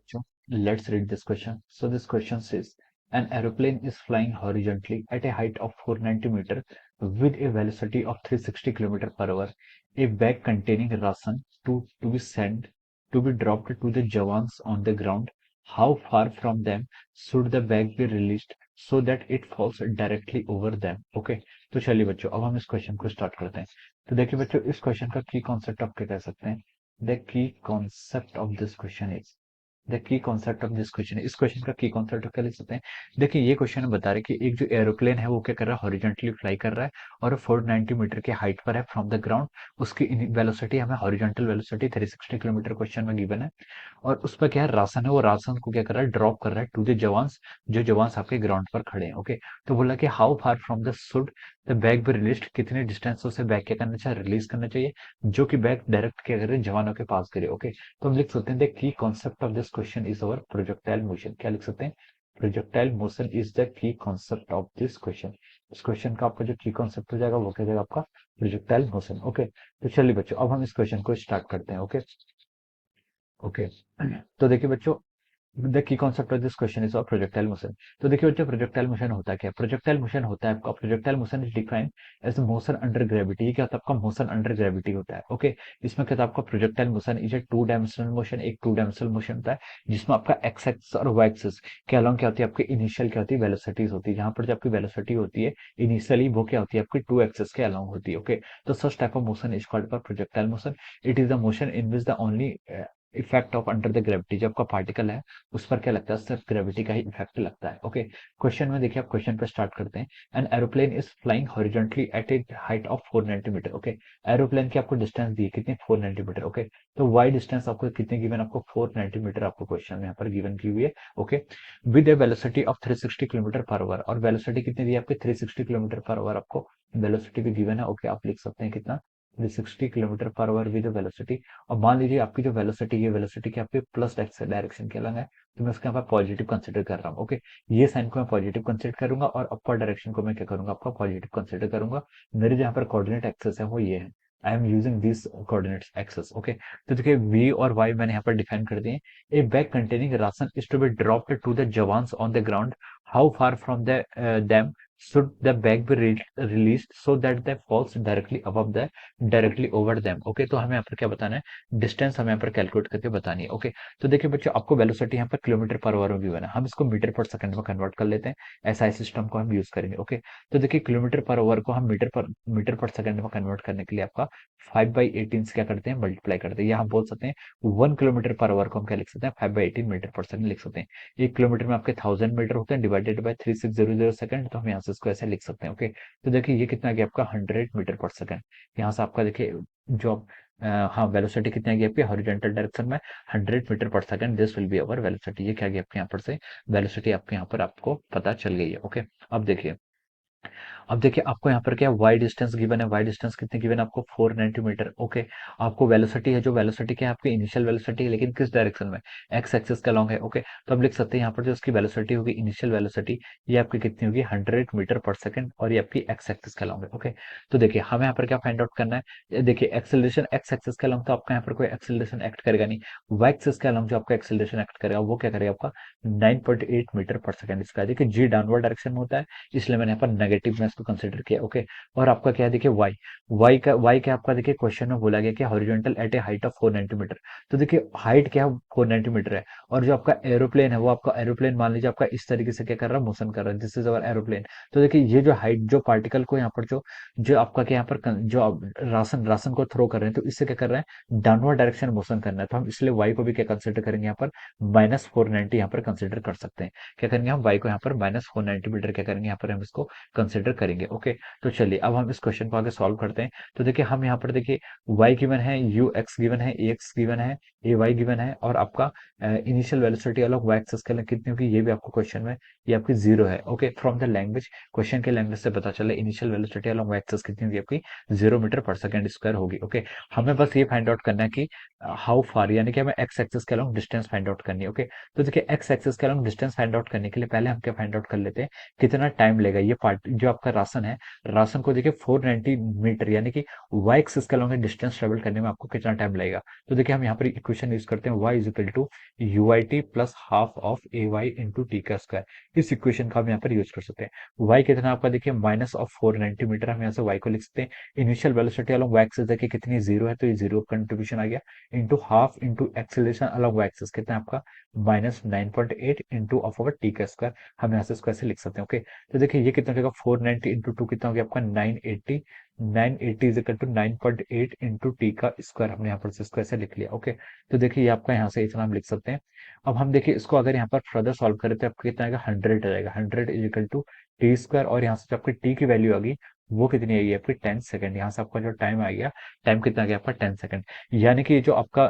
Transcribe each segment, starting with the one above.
बच्चों, let's read this question. So this question says, an aeroplane is flying horizontally at a height of 490 meter with a velocity of 360 km per hour. A bag containing ration to be sent to be dropped to the Jawans on the ground. How far from them should the bag be released so that it falls directly over them? Okay, तो चलिए बच्चों, अब हम इस question को start करते हैं। तो देखिए बच्चों, इस क्वेश्चन का की कॉन्सेप्ट आप क्या कह सकते हैं? The key concept of this question is the key concept of this question है। इस क्वेश्चन का की कॉन्सेप्ट क्या लिख सकते हैं? देखिए, ये क्वेश्चन बता रहे हैं कि एक जो एरोप्लेन है वो क्या कर रहा है, हॉरिजॉन्टली फ्लाई कर रहा है और 490 मीटर की हाइट पर है फ्रॉम द ग्राउंड। उसकी वेलोसिटी हमें हॉरिजॉन्टल वेलोसिटी 360 किलोमीटर क्वेश्चन में गिवन है। और उस पर क्या है, राशन है, वो राशन को क्या कर रहा है, ड्रॉप कर रहा है टू द जवान्स, जो जवान्स आपके ग्राउंड पर खड़े हैं। ओके, तो बोला कि how far from the should the bag be released, कितने डिस्टेंस से बैग क्या करना चाहिए, रिलीज करना चाहिए, जो कि बैग डायरेक्ट क्या करे, जवानों के पास करे। ओके, तो हम लिख सकते हैं the key concept of this question is our projectile motion. क्या लिख सकते हैं? Projectile motion is the key concept of this question. इस क्वेश्चन का आपका जो की कॉन्सेप्ट हो जाएगा वो क्या जाएगा, आपका प्रोजेक्टाइल मोशन। ओके, तो चलिए बच्चों, अब हम इस क्वेश्चन को स्टार्ट करते हैं। ओके ओके, तो देखिए बच्चों, the key concept of this question is of projectile motion. तो देखिए बच्चों, प्रोजेक्टाइल मोशन होता क्या है? प्रोजेक्टाइल मोशन होता है आपका, projectile motion is defined as motion under gravity. ये क्या होता है आपका? मोशन अंडर ग्रेविटी होता है। ओके, इसमें क्या होता है आपका? Projectile motion is a two dimensional motion, एक टू डायमेंशनल मोशन होता है जिसमें आपका एक्स एक्सिस और वाई एक्सिस के अलॉन्ग क्या होती है, आपकी इनिशियल क्या होती है, वेलोसिटीज होती है। जहां पर जो आपकी वेलोसिटी होती है इनिशियली, वो क्या होती है, आपकी टू एक्सिस के अलॉन्ग होती है। ओके, तो such type of motion is called projectile motion. It is the motion in which the only effect of under the gravity, जो आपका पार्टिकल है उस पर क्या लगता है, सिर्फ ग्रेविटी का ही इफेक्ट लगता है। ओके, क्वेश्चन में देखिए, आप क्वेश्चन पे स्टार्ट करते हैं। An aeroplane is flying horizontally at a height of 490 metre. Okay, aeroplane की आपको डिस्टेंस दी है कितनी, 490 मीटर। ओके, तो वाई डिस्टेंस आपको कितनी गिवन, आपको 490 मीटर आपको क्वेश्चन में यहाँ पर गिवन की हुई है। Okay, with A velocity of 360 kilometre per hour, और वेलोसिटी कितनी दी है आपकी, 360 किलोमीटर पर आवर आपको वेलोसिटी भी गिवन है। ओके, आप लिख सकते हैं कितना, 360 kilometre per hour with velocity. और मान लीजिए आपकी जो वेलोसिटी है, वेलोसिटी की आपके प्लस डायरेक्शन के अलग है, तो मैं उसके यहाँ पर पॉजिटिव कंसिडर कर रहा हूँ। ओके, ये साइन को मैं पॉजिटिव कंसिडर करूंगा और अपवर्ड डायरेक्शन को मैं क्या करूंगा, आपका पॉजिटिव कंसिडर करूंगा। मेरे जहाँ पर कोऑर्डिनेट एक्सेस है वो ये है, I am using this coordinates axis. Okay, तो देखिए वी और वाई मैंने यहाँ पर डिफाइन कर दिए। A bag containing ration is to be dropped to the jawans on the ground. How far from the them should the bag be released so that they falls directly above the directly over them. Okay, तो हमें यहाँ पर क्या बताना है, distance हमें यहाँ पर कैलकुलेट करके बतानी है। ओके, तो देखिए बच्चों, आपको वेलोसिटी यहाँ पर किलोमीटर पर आवर में भी बना, हम इसको मीटर पर सेकंड में कन्वर्ट कर लेते हैं। ऐसा सिस्टम को हम यूज करेंगे। ओके, तो देखिए किलोमीटर पर आवर को हम मीटर पर सेकंड में कन्वर्ट करने के लिए आपका 5/18 से क्या करते हैं, मल्टीप्लाई करते हैं। या हम बोल सकते हैं 1 किलोमीटर पर आवर को हम क्या लिख सकते हैं, 5/18 मीटर पर सेकंड लिख सकते हैं। 1 किलोमीटर में आपके 1000 मीटर होते हैं, डिवाइडेड बाय 3600 सेकंड, तो हम यहाँ से इसको ऐसे लिख सकते हैं। ओके, तो देखिए ये कितना गया आपका, 100 मीटर पर सेकंड। यहाँ से आपका देखिए जो हाँ, वेलोसिटी कितनी आ गई आपकी हॉरिजॉन्टल डायरेक्शन में, 100 मीटर पर second, this will be our velocity. ये क्या गया आपके यहाँ पर से, वेलोसिटी आपके यहाँ पर आपको पता चल गई है। ओके, अब देखिए आपको यहाँ पर क्या वाई डिस्टेंस गिवन है, वाई डिस्टेंस कितनी गिवन है आपको, 490 मीटर। ओके, आपको वेलोसिटी है, जो वेलोसिटी क्या है आपकी इनिशियल वेलोसिटी है, लेकिन किस डायरेक्शन में, एक्स एक्सिस के अलॉन्ग है। ओके, तो हम लिख सकते हैं यहाँ पर जो उसकी वेलोसिटी होगी, इनिशियल वेलोसिटी, ये आपकी कितनी होगी, 100 मीटर पर सेकंड, और ये आपकी एक्स एक्सिस के अलॉन्ग है। ओके, तो देखिए हमें यहाँ पर क्या फाइंड आउट करना है, ये देखिए एक्सेलरेशन एक्स एक्सिस के अलॉन्ग, तो आपका यहाँ पर कोई एक्सेलरेशन एक्ट करेगा नहीं। वाई एक्सिस के अलॉन्ग जो आपका एक्सेलरेशन एक्ट करेगा वो क्या करेगा आपका 9.8 मीटर पर सेकंड। इसका देखिए जी डाउनवर्ड डायरेक्शन में होता है, इसलिए मैंने यहाँ पर नेगेटिव में इसको कंसिडर किया। ओके, और आपका क्या है देखिए वाई, वाई का आपका देखिए क्वेश्चन में बोला गया कि horizontal at a height of 490 metre. तो देखिए हाइट क्या है, 490 मीटर है, और जो आपका एरोप्लेन है वो आपका एरोप्लेन मान लीजिए आपका इस तरीके से क्या कर रहा है, मोशन कर रहा है, दिस इज अवर एरोप्लेन। तो देखिए ये जो हाइट, जो पार्टिकल को यहाँ पर जो जो आपका क्या यहाँ पर जो आप राशन राशन को थ्रो कर रहे हैं, तो इससे क्या कर रहे हैं, डाउनवर्ड डायरेक्शन मोशन करना है, तो हम इसलिए वाई को भी क्या कंसिडर करेंगे, यहाँ पर -490 यहाँ पर कंसिडर कर सकते हैं। क्या करेंगे हम वाई को यहाँ पर -490 मीटर क्या करेंगे, यहाँ पर हम इसको कंसिडर करेंगे। ओके, तो चलिए अब हम इस क्वेश्चन को आगे सॉल्व करते हैं। तो देखिए हम यहाँ पर देखिए y गिवन है, यू एक्स गिवन है, ए एक्स गिवन है, ए वाई गिवन है, और आपका initial velocity along y axis के लिए कितनी होगी, ये भी आपको क्वेश्चन में, ये आपकी 0 है। Okay, from the language, question के लैंग्वेज से पता चला initial velocity along y axis कितनी होगी आपकी, 0 मीटर पर सेकंड स्क्वायर होगी। ओके, हमें बस ये फाइंड आउट करना है कि हाउ फार, यानी कि हमें एक्स एक्सिस के अलॉन्ग डिस्टेंस फाइंड आउट करनी है। ओके, तो देखिए एक्स एक्सिस के अलॉन्ग डिस्टेंस फाइंड आउट करने के लिए पहले हम क्या फाइंड आउट कर लेते हैं, कितना टाइम लेगा ये पार्ट, जो आपका राशन है, राशन को देखिए 490 मीटर यानी कि y एक्सिस के अलॉन्ग डिस्टेंस ट्रेवल करने में आपको कितना टाइम लगेगा। तो देखिए हम यहाँ पर इक्वेशन यूज करते हैं y is equal to UIT plus half of AY into T का स्क्वायर। इस इक्वेशन का हम यहाँ पर यूज कर सकते हैं। y कितना आपका देखिए माइनस ऑफ 490 मीटर, हम यहाँ से y को लिख सकते हैं। Initial velocity along y axis देखिए कितनी 0 है, तो ये 0 कंट्रीब्यूशन आ गया, into half into acceleration along y axis कितना है आपका -9.8 इंटू ऑफ ओवर टी का स्क्वायर। हम यहाँ से स्क्वायर से लिख सकते हैं। ओके, तो देखिए ये कितना हो जाएगा 490 इंटू टू कितना हो गया आपका 980। 980 is equal to 9.8 into T का स्क्वायर, हमने यहाँ पर से स्क्वायर से लिख लिया। ओके, तो देखिए ये आपका यहाँ से इतना हम लिख सकते हैं। अब हम देखिए इसको अगर यहाँ पर फर्दर सॉल्व करें तो आपको कितना आएगा 100 आ जाएगा। 100 is equal to T square, और यहाँ से जो आपकी टी की वैल्यू आ गई वो कितनी आएगी आपकी 10 सेकंड। यहाँ से आपका जो टाइम आ गया, टाइम कितना आ गया आपका 10 सेकंड। यानी कि जो आपका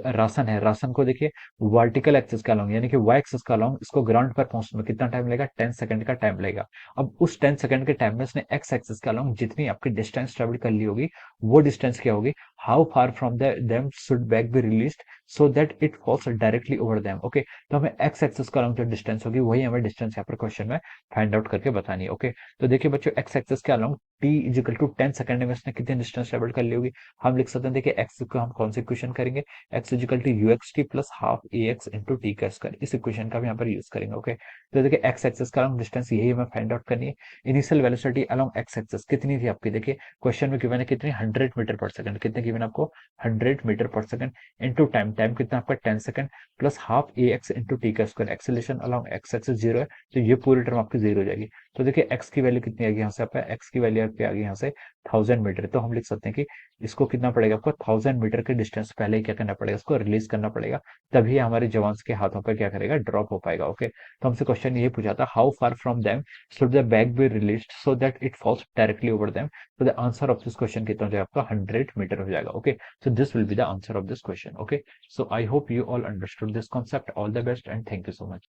राशन है, राशन को देखिए वर्टिकल एक्सिस का लॉन्ग यानी कि वाई एक्सिस का लॉन्ग इसको ग्राउंड पर पहुंचने में कितना टाइम लगेगा 10 सेकंड का टाइम लगेगा। अब उस 10 सेकंड के टाइम में उसने एक्स एक्सिस का लॉन्ग जितनी आपकी डिस्टेंस ट्रेवल कर ली होगी वो डिस्टेंस क्या होगी, how far from them should back B released so that it falls directly over them. Okay, तो हमें एक्स एक्सिस का लॉन्ग जो डिस्टेंस होगी वही हमें डिस्टेंस यहाँ पर क्वेश्चन में फाइंड आउट करके बतानी है। ओके, तो देखिए बच्चों एक्स एक्सिस के along T is equal to 10 second में उसने कितनी डिस्टेंस ट्रेवल कर ली होगी। हम लिख सकते हैं देखिए एक्स को हम कौन सी इक्वेशन करेंगे, X is equal to U X T plus half A X into T का स्क्वायर। इस इक्वेशन का भी यहाँ पर यूज करेंगे। ओके, तो देखिए एक्स एक्सिस का अलॉन्ग डिस्टेंस यही हमें फाइंड आउट करनी है। Initial velocity along X axis कितनी थी आपकी, देखिए क्वेश्चन में गिवन है कितनी 100 मीटर पर सेकंड, कितने गिवन आपको 100 मीटर पर सेकंड इंटू टाइम, टाइम कितना आपका 10 second plus half A X into T का square. Acceleration along X axis 0 है, तो ये पूरी टर्म आपकी 0 हो जाएगी। तो देखिए एक्स की वैल्यू कितनी आएगी, यहाँ से आपका एक्स की वैल्यू आपकी आ गई यहाँ से 1000 मीटर। तो हम लिख सकते हैं कि इसको कितना पड़ेगा आपको 1000 मीटर के डिस्टेंस पहले ही क्या करना पड़ेगा, इसको रिलीज करना पड़ेगा, तभी हमारे जवान के हाथों पर क्या करेगा ड्रॉप हो पाएगा। ओके, तो हमसे क्वेश्चन ये पूछा था how far from them should the bag be released so that it falls directly over them. तो the answer of this question कितना हो जाएगा आपका 100 मीटर हो जाएगा। Okay, so this will be the answer of this question. Okay, so I hope you all understood this concept. All the best and thank you so much.